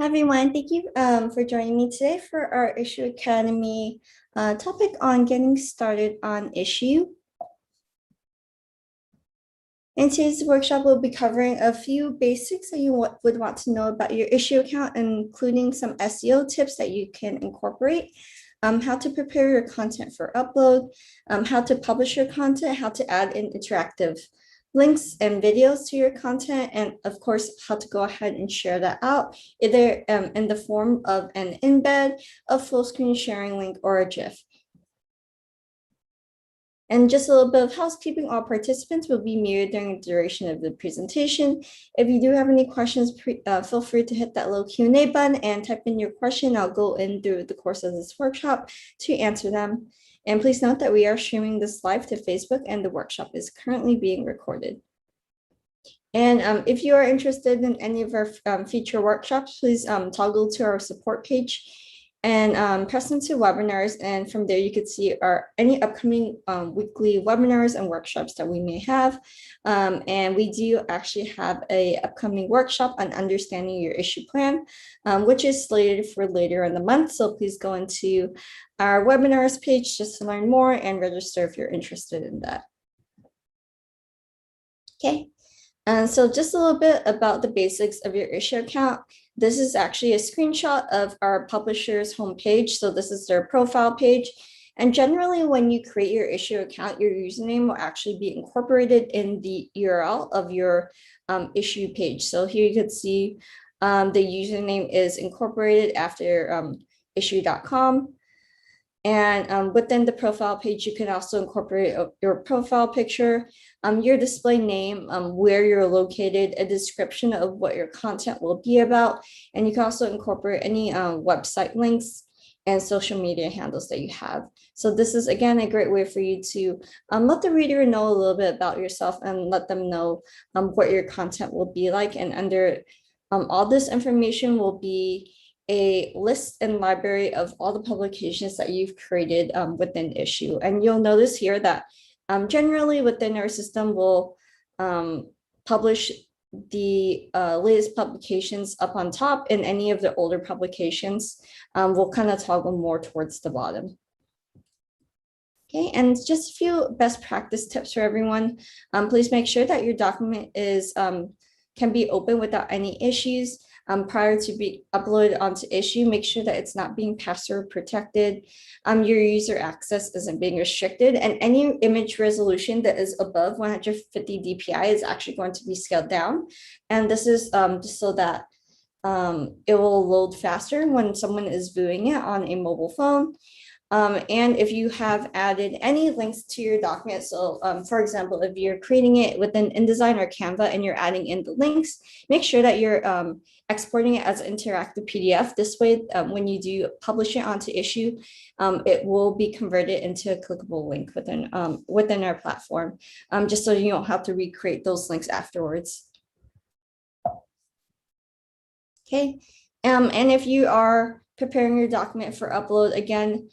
Hi everyone, thank you for joining me today for our Issue Academy topic on getting started on Issuu. In today's workshop, we'll be covering a few basics that you would want to know about your Issuu account, including some SEO tips that you can incorporate, how to prepare your content for upload, how to publish your content, how to add in interactive links and videos to your content, and of course, how to go ahead and share that out, either in the form of an embed, a full screen sharing link, or a GIF. And just a little bit of housekeeping, all participants will be muted during the duration of the presentation. If you do have any questions, feel free to hit that little Q&A button and type in your question. I'll go in through the course of this workshop to answer them. And please note that we are streaming this live to Facebook and the workshop is currently being recorded. And if you are interested in any of our future workshops, please toggle to our support page and press into webinars. And from there, you could see any upcoming weekly webinars and workshops that we may have. And we do actually have an upcoming workshop on understanding your issue plan, which is slated for later in the month. So please go into our webinars page just to learn more and register if you're interested in that. Okay. And so just a little bit about the basics of your Issuu account. This is actually a screenshot of our publisher's homepage. So this is their profile page. And generally, when you create your Issuu account, your username will actually be incorporated in the URL of your Issuu page. So here you could see the username is incorporated after issuu.com. And within the profile page, you can also incorporate your profile picture, your display name, where you're located, a description of what your content will be about. And you can also incorporate any website links and social media handles that you have. So this is, again, a great way for you to let the reader know a little bit about yourself and let them know what your content will be like. And under all this information will be a list and library of all the publications that you've created within Issuu. And you'll notice here that generally within our system, we'll publish the latest publications up on top, and any of the older publications will kind of toggle more towards the bottom. Okay, and just a few best practice tips for everyone. Please make sure that your document is can be open without any issues. Prior to be uploaded onto Issuu, make sure that it's not being password protected. Your user access isn't being restricted, and any image resolution that is above 150 dpi is actually going to be scaled down. And this is just so that it will load faster when someone is viewing it on a mobile phone. And if you have added any links to your document, so for example, if you're creating it within InDesign or Canva and you're adding in the links, make sure that you're exporting it as an interactive PDF. This way, when you do publish it onto Issuu, it will be converted into a clickable link within our platform, just so you don't have to recreate those links afterwards. Okay, and if you are preparing your document for upload, again,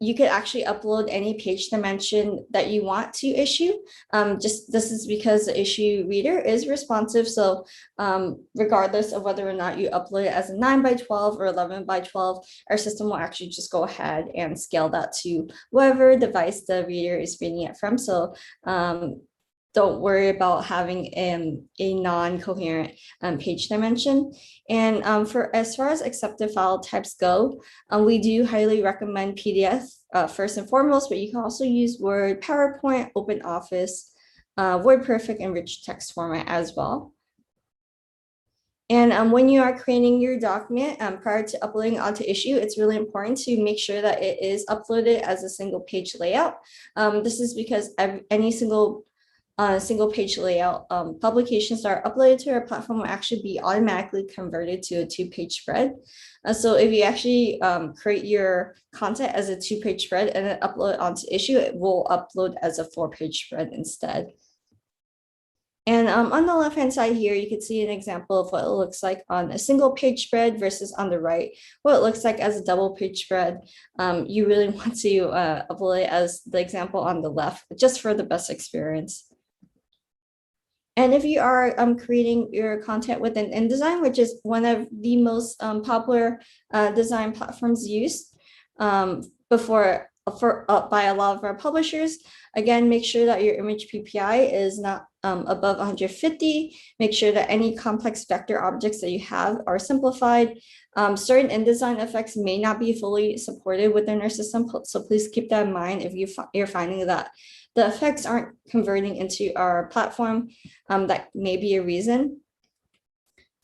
you could actually upload any page dimension that you want to Issuu. This is because the Issuu reader is responsive. So regardless of whether or not you upload it as a 9x12 or 11x12, our system will actually just go ahead and scale that to whatever device the reader is reading it from. So don't worry about having a non-coherent page dimension. And for as far as accepted file types go, we do highly recommend PDF first and foremost, but you can also use Word, PowerPoint, OpenOffice, WordPerfect, and rich text format as well. And when you are creating your document prior to uploading onto Issuu, it's really important to make sure that it is uploaded as a single page layout. This is because any single page layout publications that are uploaded to our platform will actually be automatically converted to a 2-page spread. So if you actually create your content as a 2-page spread and then upload it onto Issuu, it will upload as a 4-page spread instead. And on the left-hand side here, you can see an example of what it looks like on a single page spread versus on the right, what it looks like as a double page spread. You really want to upload it as the example on the left, just for the best experience. And if you are creating your content within InDesign, which is one of the most popular design platforms used before by a lot of our publishers, again, make sure that your image PPI is not above 150. Make sure that any complex vector objects that you have are simplified. Certain InDesign effects may not be fully supported within our system, so please keep that in mind if you're finding that the effects aren't converting into our platform. That may be a reason.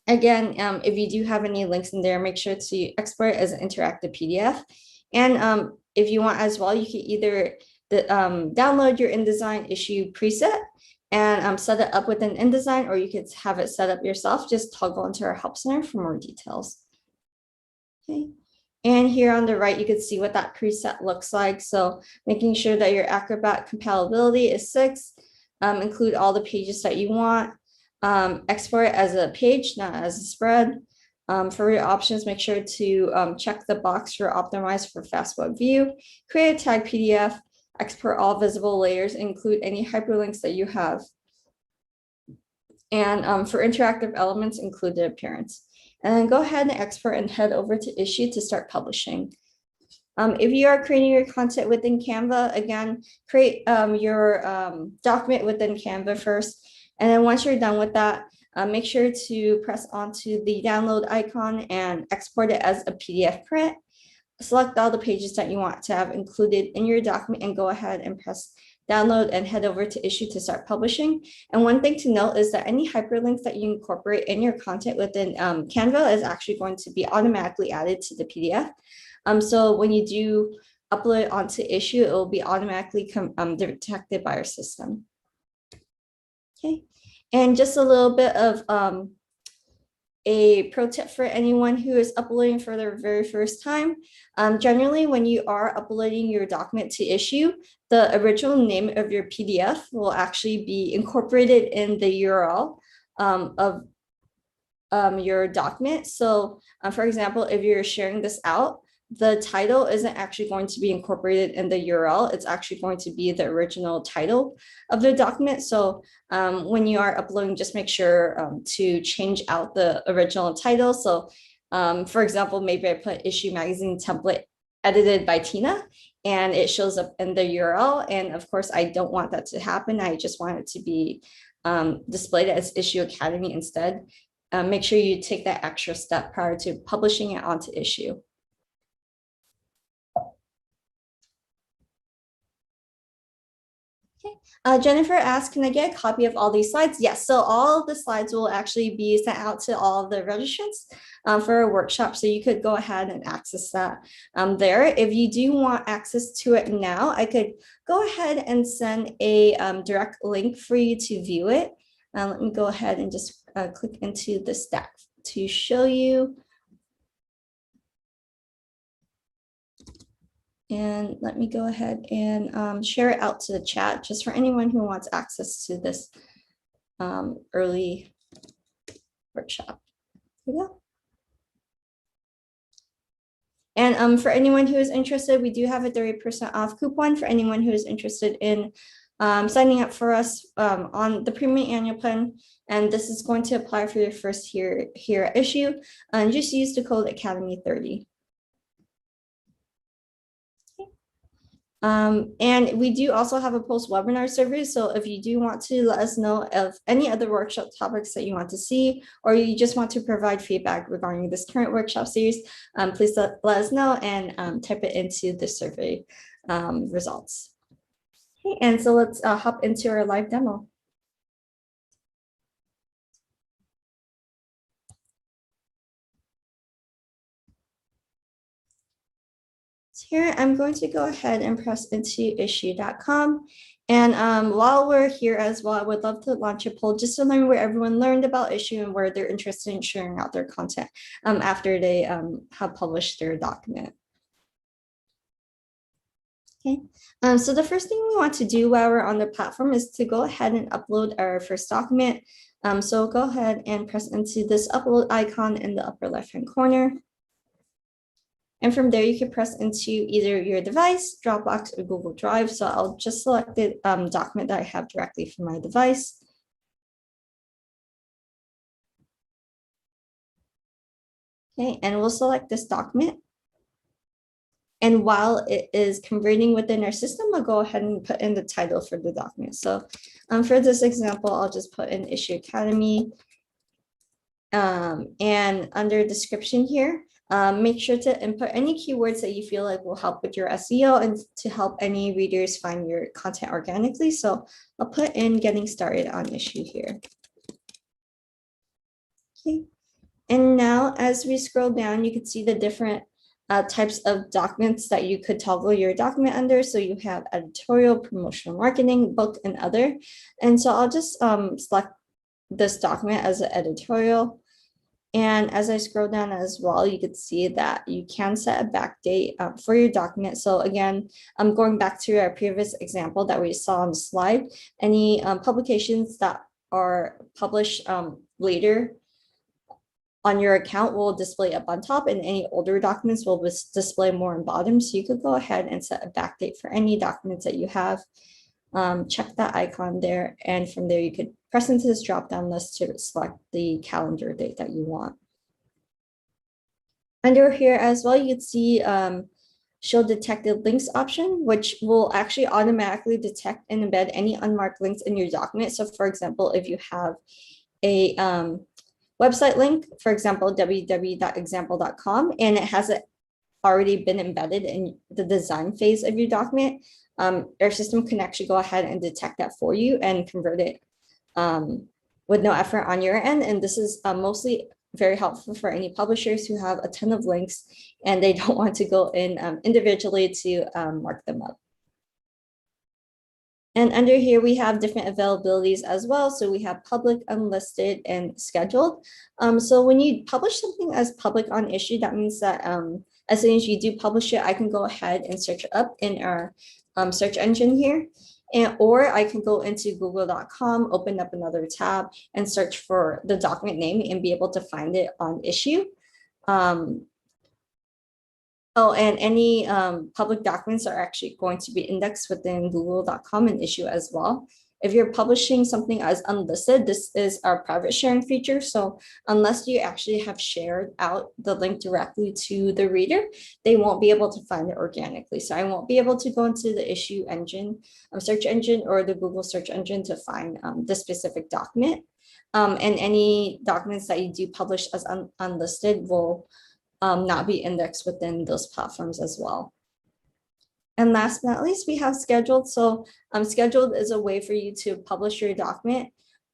Again, if you do have any links in there, make sure to export it as an interactive PDF. And if you want as well, you can either download your InDesign issue preset and set it up within InDesign, or you could have it set up yourself. Just toggle into our Help Center for more details. Okay. And here on the right, you can see what that preset looks like. So making sure that your Acrobat compatibility is 6, include all the pages that you want, export it as a page, not as a spread. For your options, make sure to check the box for optimize for fast web view, create a tag PDF, export all visible layers, include any hyperlinks that you have. And for interactive elements, include the appearance. And then go ahead and export and head over to Issuu to start publishing. If you are creating your content within Canva, again, create your document within Canva first. And then once you're done with that, make sure to press onto the download icon and export it as a PDF print. Select all the pages that you want to have included in your document and go ahead and press download and head over to Issuu to start publishing. And one thing to note is that any hyperlinks that you incorporate in your content within Canva is actually going to be automatically added to the PDF. So when you do upload it onto Issuu, it will be automatically detected by our system. Okay, and just a little bit of a pro tip for anyone who is uploading for their very first time. Generally, when you are uploading your document to Issuu, the original name of your PDF will actually be incorporated in the URL of your document. So for example, if you're sharing this out, the title isn't actually going to be incorporated in the URL. It's actually going to be the original title of the document. So when you are uploading, just make sure to change out the original title. So for example, maybe I put Issuu Magazine template edited by Tina, and it shows up in the URL. And of course, I don't want that to happen. I just want it to be displayed as Issuu Academy instead. Make sure you take that extra step prior to publishing it onto Issuu. Jennifer asked, can I get a copy of all these slides? Yes, so all of the slides will actually be sent out to all of the registrants for a workshop. So you could go ahead and access that there. If you do want access to it now, I could go ahead and send a direct link for you to view it. Let me go ahead and just click into the stack to show you. And let me go ahead and share it out to the chat just for anyone who wants access to this early workshop. Here we go. And for anyone who is interested, we do have a 30% off coupon for anyone who is interested in signing up for us on the premium annual plan. And this is going to apply for your first year here at Issuu. And just use the code Academy30. And we do also have a post-webinar survey. So if you do want to let us know of any other workshop topics that you want to see, or you just want to provide feedback regarding this current workshop series, please let us know and type it into the survey results. Okay, and so let's hop into our live demo. Here, I'm going to go ahead and press into issuu.com. And while we're here as well, I would love to launch a poll just to learn where everyone learned about Issuu and where they're interested in sharing out their content after they have published their document. Okay, so the first thing we want to do while we're on the platform is to go ahead and upload our first document. So go ahead and press into this upload icon in the upper left-hand corner. And from there, you can press into either your device, Dropbox, or Google Drive. So I'll just select the document that I have directly from my device. Okay, and we'll select this document. And while it is converting within our system, I'll go ahead and put in the title for the document. So for this example, I'll just put in Issue Academy. And under description here, make sure to input any keywords that you feel like will help with your SEO and to help any readers find your content organically. So I'll put in getting started on issue here. Okay. And now as we scroll down, you can see the different types of documents that you could toggle your document under. So you have editorial, promotional marketing, book, and other. And so I'll just select this document as an editorial. And as I scroll down as well, you could see that you can set a back date for your document. So again, I'm going back to our previous example that we saw on the slide. Any publications that are published later on your account will display up on top, and any older documents will display more on bottom. So you could go ahead and set a back date for any documents that you have. Check that icon there, and from there you could press into this drop-down list to select the calendar date that you want. Under here as well, you can see show detected links option, which will actually automatically detect and embed any unmarked links in your document. So for example, if you have a website link, for example, www.example.com, and it has already been embedded in the design phase of your document, our system can actually go ahead and detect that for you and convert it with no effort on your end. And this is mostly very helpful for any publishers who have a ton of links and they don't want to go in individually to mark them up. And under here, we have different availabilities as well. So we have public, unlisted, and scheduled. So when you publish something as public on issue, that means that as soon as you do publish it, I can go ahead and search it up in our search engine here. Or I can go into google.com, open up another tab, and search for the document name and be able to find it on issue. Oh, and any public documents are actually going to be indexed within google.com and issue as well. If you're publishing something as unlisted, this is our private sharing feature. So unless you actually have shared out the link directly to the reader, they won't be able to find it organically. So I won't be able to go into the issue engine, search engine, or the Google search engine to find the specific document. And any documents that you do publish as unlisted will not be indexed within those platforms as well. And last but not least, we have scheduled. So scheduled is a way for you to publish your document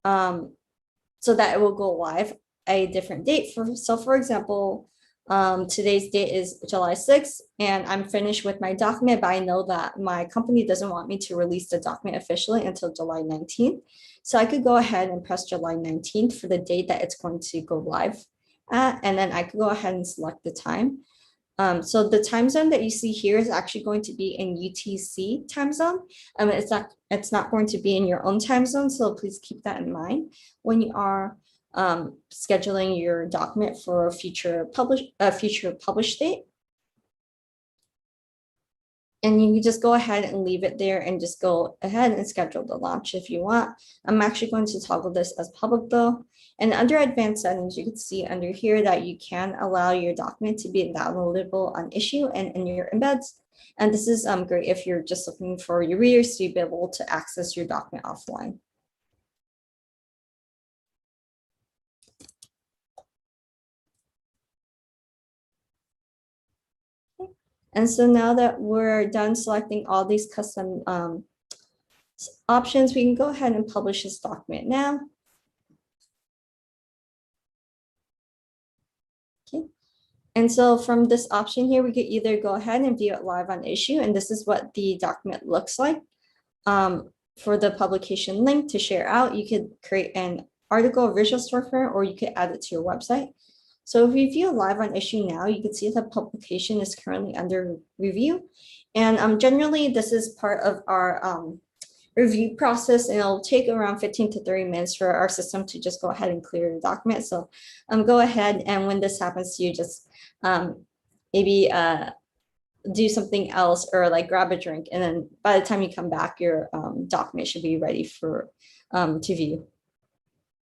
so that it will go live a different date. So for example, today's date is July 6th, and I'm finished with my document, but I know that my company doesn't want me to release the document officially until July 19th. So I could go ahead and press July 19th for the date that it's going to go live at, and then I could go ahead and select the time. So the time zone that you see here is actually going to be in UTC time zone. It's not going to be in your own time zone, so please keep that in mind when you are scheduling your document for a future publish date. And you can just go ahead and leave it there and just go ahead and schedule the launch if you want. I'm actually going to toggle this as public though. And under advanced settings, you can see under here that you can allow your document to be downloadable on issue and in your embeds. And this is great if you're just looking for your readers to be able to access your document offline. And so now that we're done selecting all these custom options, we can go ahead and publish this document now. Okay. And so from this option here, we could either go ahead and view it live on issue, and this is what the document looks like. For the publication link to share out, you could create an article or visual storefront, or you could add it to your website. So if you view live on issue now, you can see the publication is currently under review. And generally, this is part of our review process, and it'll take around 15 to 30 minutes for our system to just go ahead and clear the document. So go ahead, and when this happens to you, just maybe do something else or like grab a drink, and then by the time you come back, your document should be ready for to view.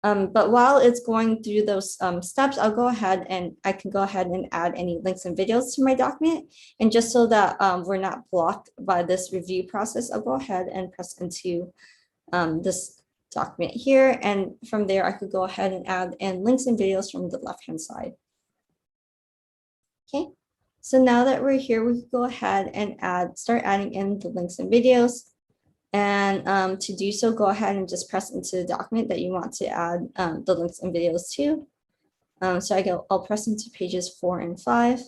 But while it's going through those steps, I can go ahead and add any links and videos to my document. And just so that we're not blocked by this review process, I'll go ahead and press into this document here. And from there, I could go ahead and add in links and videos from the left-hand side. Okay, so now that we're here, we can go ahead and start adding in the links and videos. And to do so, go ahead and just press into the document that you want to add the links and videos to. So I'll press into pages 4 and 5.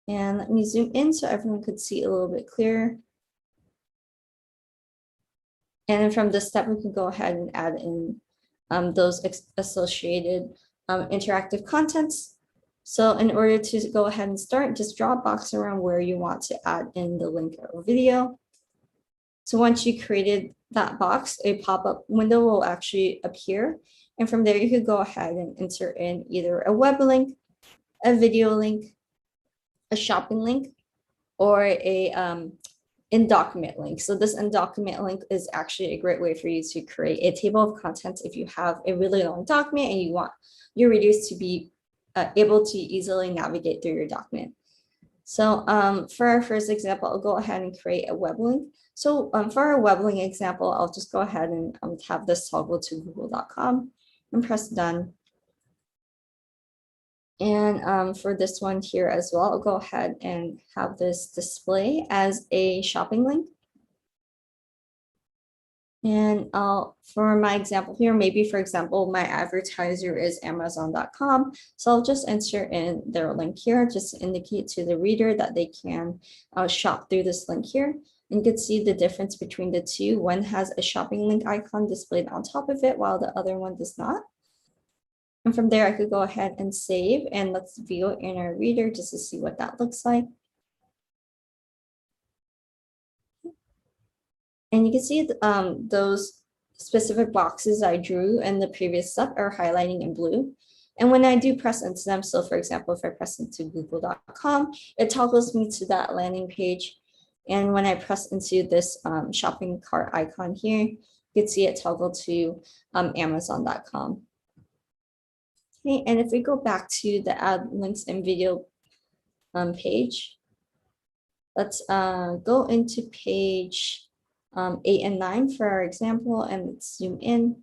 And let me zoom in so everyone could see a little bit clearer. And then from this step, we can go ahead and add in those associated interactive contents. So in order to go ahead and start, just draw a box around where you want to add in the link or video. So once you created that box, a pop-up window will actually appear. And from there, you could go ahead and insert in either a web link, a video link, a shopping link, or a in-document link. So this in-document link is actually a great way for you to create a table of contents if you have a really long document and you want your readers to be able to easily navigate through your document. So for our first example, I'll go ahead and create a web link. So for our web link example, I'll just go ahead and have this toggle to google.com and press done. And for this one here as well, I'll go ahead and have this display as a shopping link. And for my example here, maybe for example, my advertiser is Amazon.com. So I'll just insert in their link here, just to indicate to the reader that they can shop through this link here. And you can see the difference between the two. One has a shopping link icon displayed on top of it, while the other one does not. And from there, I could go ahead and save, and let's view it in our reader just to see what that looks like. And you can see those specific boxes I drew in the previous step are highlighting in blue. And when I do press into them, so for example, if I press into google.com, it toggles me to that landing page. And when I press into this shopping cart icon here, you can see it toggle to amazon.com. Okay, and if we go back to the add links and video page, let's go into page 8 and 9 for our example, and let's zoom in.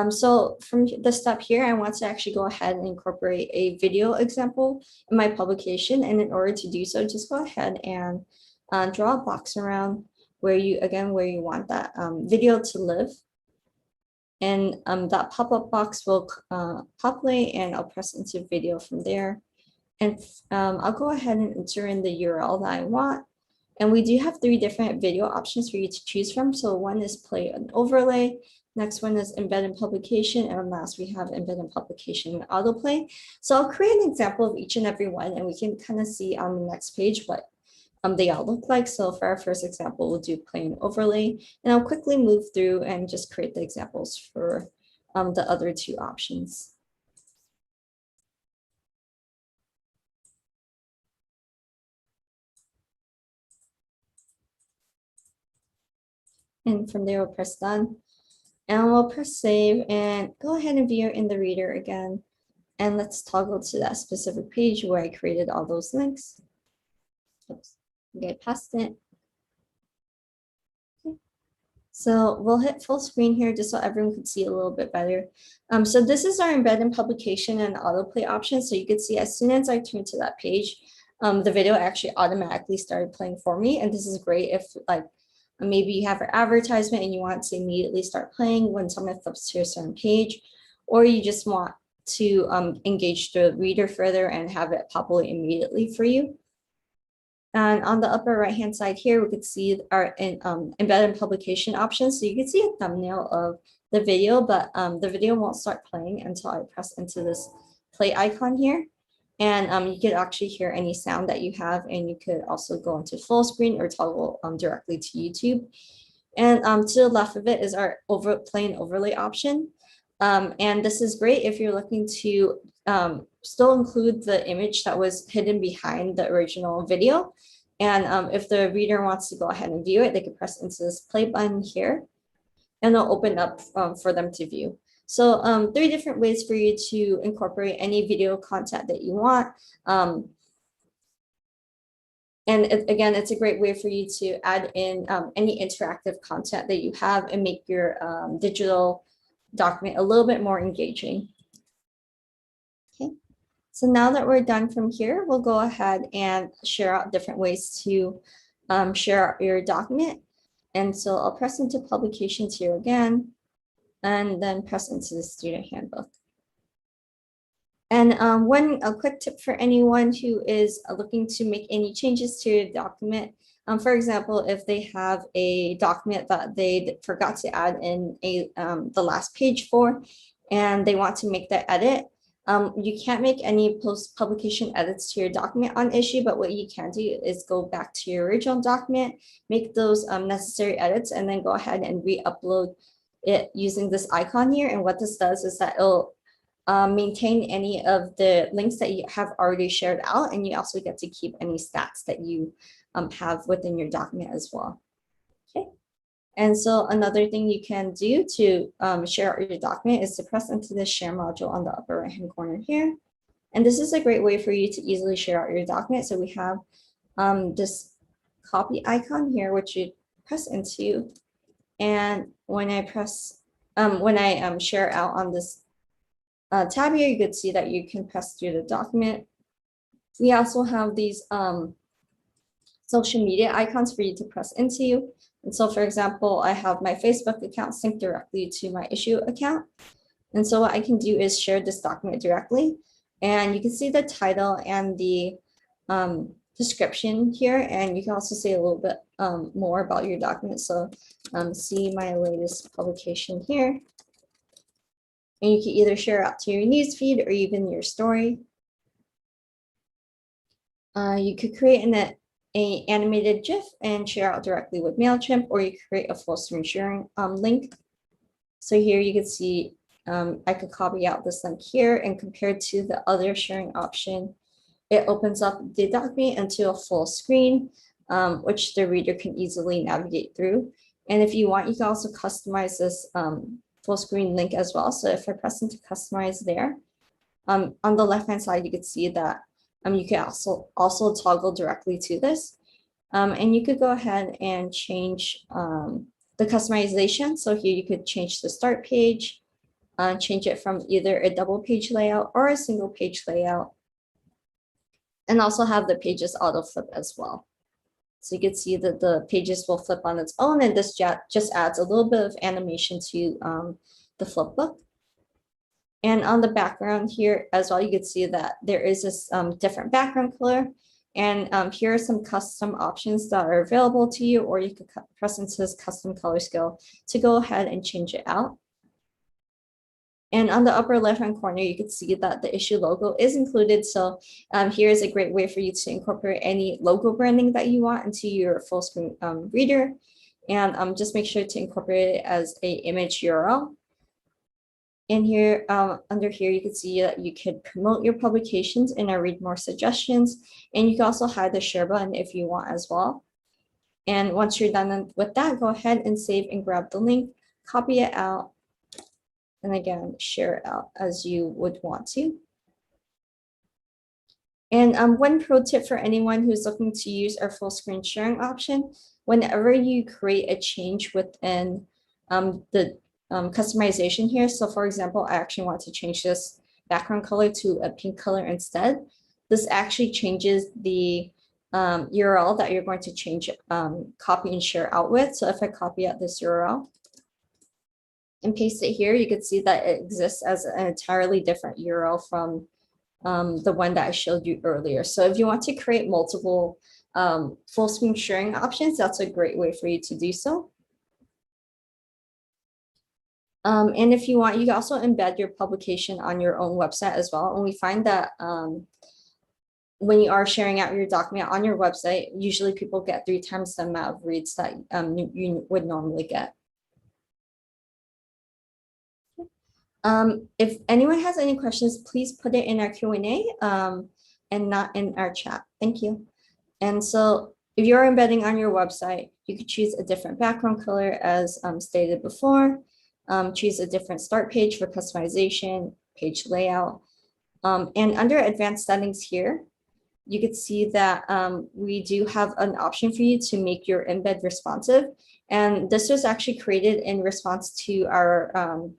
So from the step here, I want to actually go ahead and incorporate a video example in my publication. And in order to do so, just go ahead and draw a box around where you want that video to live. And that pop-up box will populate, and I'll press into video from there. And I'll go ahead and enter in the URL that I want. And we do have 3 different video options for you to choose from. So one is play and overlay. Next one is embed in publication. And last we have embed in publication and autoplay. So I'll create an example of each and every one, and we can kind of see on the next page what they all look like. So for our first example, we'll do play and overlay. And I'll quickly move through and just create the examples for the other 2 options. And from there, we'll press done. And we'll press save and go ahead and view it in the reader again. And let's toggle to that specific page where I created all those links. Oops, get past it. Okay. So we'll hit full screen here just so everyone can see a little bit better. So this is our embed in publication and autoplay option. So you can see as soon as I turn to that page, the video actually automatically started playing for me. And this is great if maybe you have an advertisement and you want to immediately start playing when someone flips to a certain page, or you just want to engage the reader further and have it populate immediately for you. And on the upper right-hand side here, we could see our embedded publication options. So you can see a thumbnail of the video, but the video won't start playing until I press into this play icon here. And you could actually hear any sound that you have, and you could also go into full screen or toggle directly to YouTube. And to the left of it is our play and overlay option. And this is great if you're looking to still include the image that was hidden behind the original video. And if the reader wants to go ahead and view it, they can press into this play button here. and it'll open up for them to view. So 3 different ways for you to incorporate any video content that you want. And again, it's a great way for you to add in any interactive content that you have and make your digital document a little bit more engaging. Okay, so now that we're done from here, we'll go ahead and share out different ways to share out your document. And so I'll press into publications here again, and then press into the student handbook. And a quick tip for anyone who is looking to make any changes to your document. For example, if they have a document that they forgot to add in the last page for, and they want to make that edit, you can't make any post-publication edits to your document on Issuu, but what you can do is go back to your original document, make those necessary edits, and then go ahead and re-upload it using this icon here. And what this does is that it'll maintain any of the links that you have already shared out, and you also get to keep any stats that you have within your document as well. Okay, and so another thing you can do to share out your document is to press into the share module on the upper right hand corner here. And this is a great way for you to easily share out your document. So we have this copy icon here, which you press into, and when I press share out on this tab here, you could see that you can press through the document. We also have these social media icons for you to press into. And so, for example, I have my Facebook account synced directly to my Issuu account. And so what I can do is share this document directly. And you can see the title and the description here. And you can also say a little bit more about your document. So see my latest publication here. And you can either share out to your newsfeed or even your story. You could create an animated GIF and share out directly with MailChimp, or you could create a full screen sharing link. So here you can see I could copy out this link here, and compared to the other sharing option, it opens up the document into a full screen, which the reader can easily navigate through. And if you want, you can also customize this full screen link as well. So if I press into customize there, on the left-hand side, you can see that you can also toggle directly to this. And you could go ahead and change the customization. So here you could change the start page, change it from either a double page layout or a single page layout, and also have the pages auto flip as well. So you can see that the pages will flip on its own, and this just adds a little bit of animation to the flip book. And on the background here as well, you can see that there is this different background color. And here are some custom options that are available to you, or you could press into this custom color skill to go ahead and change it out. And on the upper left-hand corner, you can see that the Issuu logo is included. So here's a great way for you to incorporate any logo branding that you want into your full screen reader. And just make sure to incorporate it as an image URL. And here, under here, you can see that you could promote your publications and read more suggestions. And you can also hide the share button if you want as well. And once you're done with that, go ahead and save and grab the link, copy it out, and again, share it out as you would want to. And one pro tip for anyone who's looking to use our full screen sharing option, whenever you create a change within the customization here. So for example, I actually want to change this background color to a pink color instead. This actually changes the URL that you're going to change, copy and share out with. So if I copy out this URL and paste it here, you can see that it exists as an entirely different URL from the one that I showed you earlier. So if you want to create multiple full screen sharing options, that's a great way for you to do so. And if you want, you can also embed your publication on your own website as well. And we find that when you are sharing out your document on your website, usually people get 3 times the amount of reads that you would normally get. If anyone has any questions, please put it in our Q&A and not in our chat. Thank you. And so if you're embedding on your website, You could choose a different background color as stated before. Choose a different start page for customization, page layout. And under advanced settings here, you could see that we do have an option for you to make your embed responsive. And this was actually created in response to our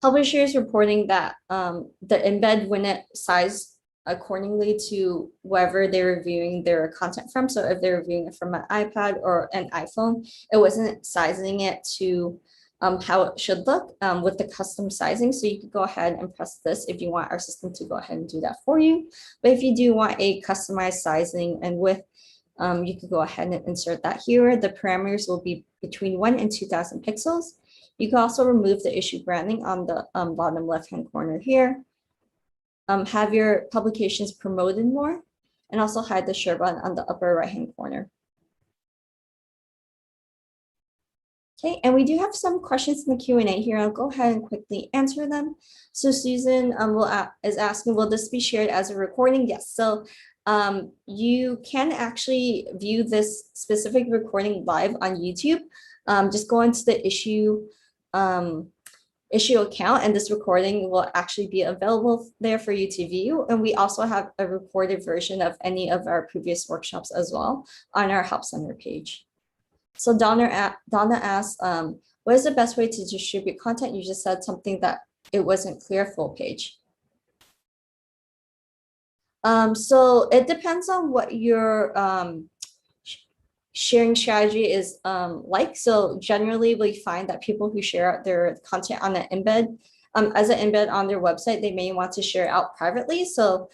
publishers reporting that the embed wouldn't size accordingly to wherever they're reviewing their content from. So if they're reviewing it from an iPad or an iPhone, it wasn't sizing it to how it should look with the custom sizing. So you could go ahead and press this if you want our system to go ahead and do that for you. But if you do want a customized sizing and width, you could go ahead and insert that here. The parameters will be between 1 and 2,000 pixels. You can also remove the issue branding on the bottom left-hand corner here. Have your publications promoted more, and also hide the share button on the upper right-hand corner. Okay, and we do have some questions in the Q&A here. I'll go ahead and quickly answer them. So Susan is asking, will this be shared as a recording? Yes, so you can actually view this specific recording live on YouTube. Just go into the issue account, and this recording will actually be available there for you to view. And we also have a recorded version of any of our previous workshops as well on our Help Center page. So Donna asked, what is the best way to distribute content? You just said something that it wasn't clear, full page. So it depends on what your sharing strategy is like. So generally we find that people who share out their content on an embed, as an embed on their website, they may want to share it out privately. So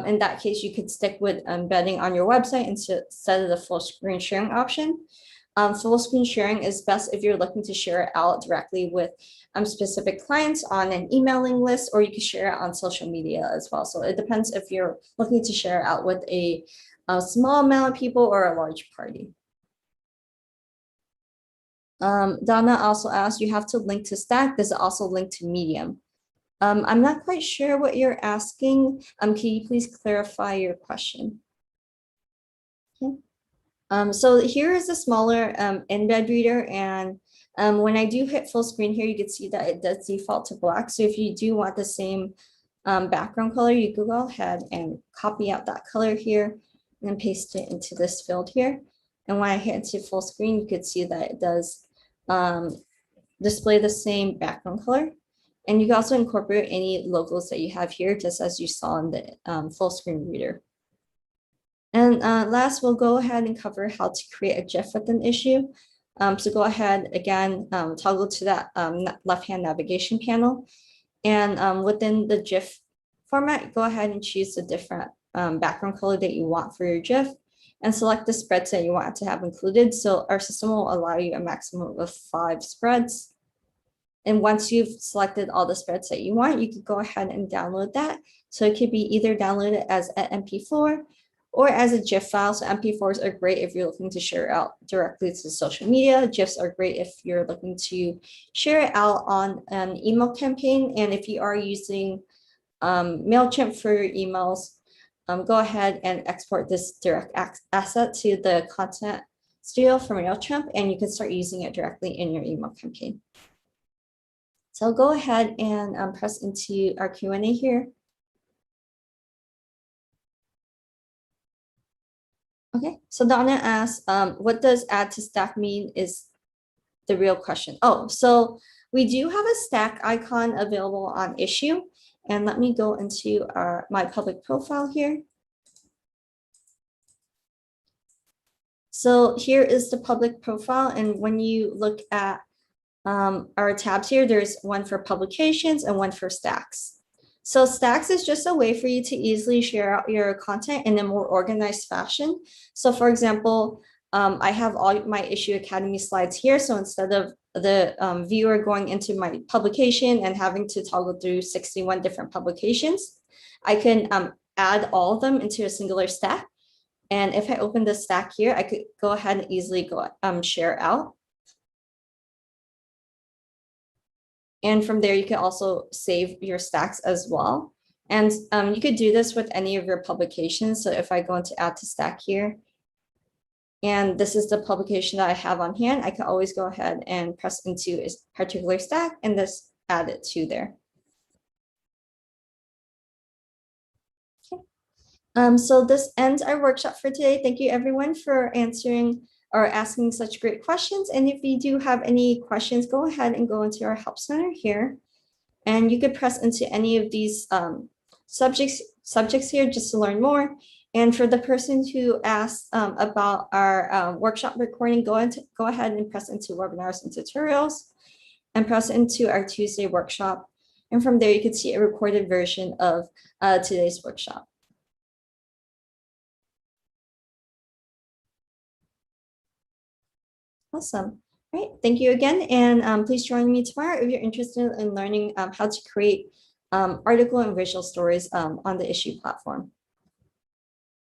in that case, you could stick with embedding on your website instead of the full screen sharing option. Full screen sharing is best if you're looking to share it out directly with specific clients on an emailing list, or you can share it on social media as well. So it depends if you're looking to share it out with a small amount of people or a large party. Donna also asked, you have to link to Stack. Does it also link to Medium? I'm not quite sure what you're asking. Can you please clarify your question? Okay. So here is a smaller embed reader, and when I do hit full screen here, you can see that it does default to black. So if you do want the same background color, you can go ahead and copy out that color here and paste it into this field here. And when I hit into full screen, you could see that it does display the same background color. And you can also incorporate any logos that you have here, just as you saw in the full screen reader. And last, we'll go ahead and cover how to create a GIF with an issue. So go ahead, again, toggle to that left-hand navigation panel. And within the GIF format, go ahead and choose the different background color that you want for your GIF, and select the spreads that you want to have included. So our system will allow you a maximum of 5 spreads. And once you've selected all the spreads that you want, you can go ahead and download that. So it could be either downloaded as an MP4 or as a GIF file. So MP4s are great if you're looking to share it out directly to social media. GIFs are great if you're looking to share it out on an email campaign. And if you are using MailChimp for your emails, go ahead and export this direct asset to the content studio from MailChimp, and you can start using it directly in your email campaign. So I'll go ahead and press into our Q&A here. Okay, so Donna asked, what does add to stack mean is the real question. Oh, so we do have a stack icon available on Issuu. And let me go into my public profile here. So here is the public profile. And when you look at our tabs here, there's one for publications and one for stacks. So stacks is just a way for you to easily share out your content in a more organized fashion. So for example, I have all my Issuu Academy slides here. So instead of the viewer going into my publication and having to toggle through 61 different publications, I can add all of them into a singular stack. And if I open the stack here, I could go ahead and easily go share out. And from there, you can also save your stacks as well. And you could do this with any of your publications. So if I go into add to stack here, and this is the publication that I have on hand, I can always go ahead and press into a particular stack and just add it to there. So this ends our workshop for today. Thank you everyone for answering or asking such great questions. And if you do have any questions, go ahead and go into our help center here. And you could press into any of these subjects here just to learn more. And for the person who asked about our workshop recording, go ahead and press into webinars and tutorials and press into our Tuesday workshop. And from there, you can see a recorded version of today's workshop. Awesome. All right, thank you again. And please join me tomorrow if you're interested in learning how to create article and visual stories on the Issuu platform.